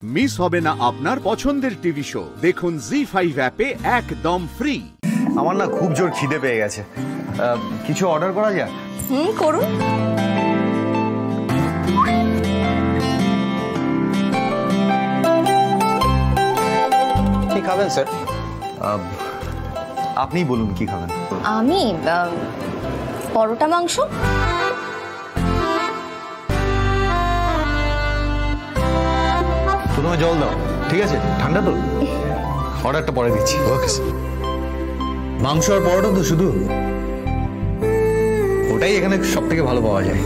Miss হবে না আপনার পছন্দের টিভি শো। দেখুন জি5 অ্যাপে একদম ফ্রি। আমার না খুব জোর খিদে পেয়ে গেছে, কিছু অর্ডার করা যায়? করুন। কি খাবেন স্যার? আপনি বলুন কি খাবেন। আমি পরোটা মাংস। প্রথমে জল দাও, ঠিক আছে? ঠান্ডা তো, অর্ডারটা পরে দিচ্ছি। Okay sir. মাংস আর পরোটা তো শুধু? ওটাই এখানে সব থেকে ভালো পাওয়া যায়।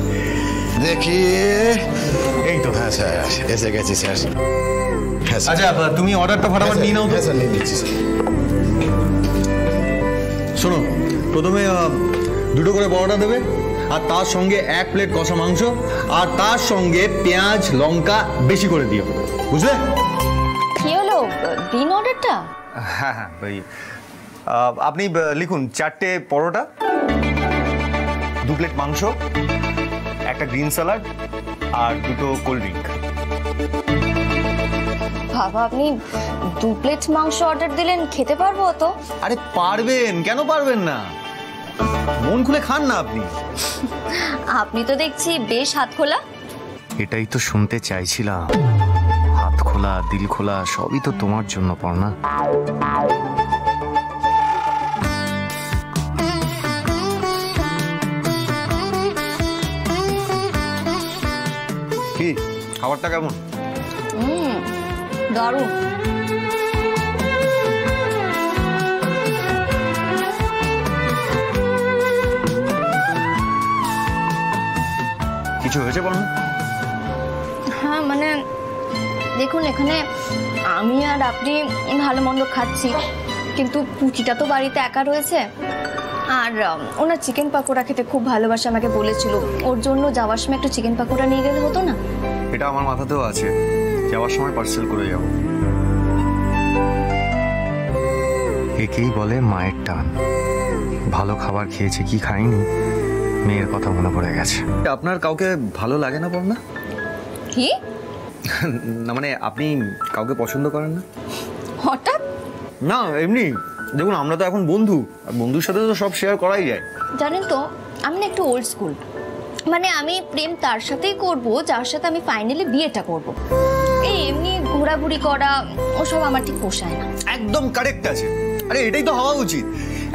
দেখি, এই তো। হ্যাঁ স্যার, এসে গেছি স্যার। আচ্ছা, তুমি অর্ডারটা ফটাফট নিয়ে নাও। হ্যাঁ স্যার, নিয়ে নিচ্ছি স্যার। শোনো, প্রথমে 2টো করে পরোটা দেবে, আর তার সঙ্গে 1 প্লেট কষা মাংস, আর তার সঙ্গে পেঁয়াজ লঙ্কা বেশি করে দিও, বুঝলে? কি হলো, দিন অর্ডারটা? হ্যাঁ হ্যাঁ ভাই, আপনি লিখুন 4টে পরোটা, 2 প্লেট মাংস, 1টা গ্রিন স্যালাড, আর 2টো কোল্ড ড্রিঙ্ক। বাবা, আপনি 2 প্লেট মাংস অর্ডার দিলেন, খেতে পারবো তো? আরে পারবেন, কেন পারবেন না? মন খুলে খান না আপনি। আপনি তো দেখছি বেশ হাত খোলা। এটাই তো শুনতে চাইছিলাম। হাত খোলা, দিল খোলা, সবই তো তোমার জন্য, পড়না। কি খাবারটা কেমন? দারুণ। কিছু হয়েছে বলুন? হ্যাঁ মানে দেখুন, এখানে আমি আর আপনি ভালো মন্দ খাচ্ছি, কিন্তু পুচিটা তো বাড়িতে একা রয়েছে। আর ওনার চিকেন পাকোড়া খেতে খুব ভালোবাসে, আমাকে বলেছিল ওর জন্য যাওয়ার সময় একটু চিকেন পাকোড়া নিয়ে গেলে হতো না? এটা আমার মাথাতেও আছে, যাওয়ার সময় পার্সেল করে যাবো। একেই বলে মায়ের টান। ভালো খাবার খেয়েছে, কি খাইনি, মেয়ের কথা মনে পড়ে গেছে। আপনার কাউকে ভালো লাগে না পড়না? কি না মানে আপনি কাউকে পছন্দ করেন না? হঠাৎ? না এমনি, দেখুন আমরা তো এখন বন্ধু, আর বন্ধুর সাথে তো সব শেয়ার করাই যায়। জানেন তো, আমি না একটু ওল্ড স্কুল। মানে আমি প্রেম তার সাথেই করব যার সাথে আমি ফাইনালি বিয়েটা করব। এই এমনি ঘোরাঘুরি করা ওসব আমার ঠিক পোষায় না। একদম কারেক্ট আছে। আরে এটাই তো হওয়া উচিত,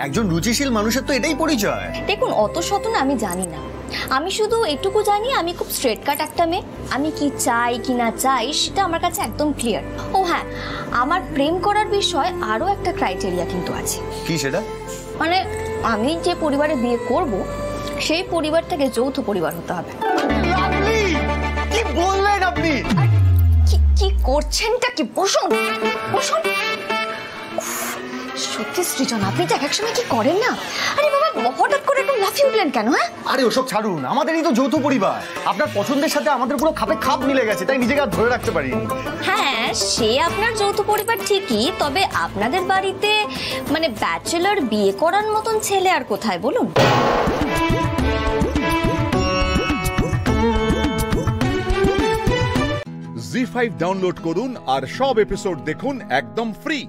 একজন রুচিশীল মানুষের তো এটাই পরিচয়। দেখুন, অত শত না আমি জানি না, আমি শুধু এটুকু জানি আমি খুব স্ট্রেট কাট একটা মেয়ে। আমি কি চাই কি না চাই সেটা আমার কাছে একদম ক্লিয়ার। ও হ্যাঁ, আমার প্রেম করার বিষয় আরও একটা ক্রাইটেরিয়া কিন্তু আছে। কি সেটা? মানে আমি যে পরিবারে বিয়ে করব সেই পরিবার থেকে যৌথ পরিবার হতে হবে। কি বললেন আপনি? কি করছেনটা কি? বসুন বসুন। সত্যি সৃজন, আপনি তো এক সময় কি করেন না? আরে বাবা, হঠাৎ করে একটু লাফিয়ে উঠলেন কেন? হ্যাঁ আরে ওসব ছাড়ুন, আমাদেরই তো যৌথ পরিবার। আপনার পছন্দের সাথে আমাদের পুরো খাপে খাপ মিলে গেছে, তাই নিজেকে আর ধরে রাখতে পারিনি। হ্যাঁ, সে আপনার যৌথ পরিবার ঠিকই, তবে আপনাদের বাড়িতে মানে ব্যাচেলর বিয়ে করার মতন ছেলে আর কোথায় বলুন? জি5 ডাউনলোড করুন আর সব এপিসোড দেখুন একদম ফ্রি।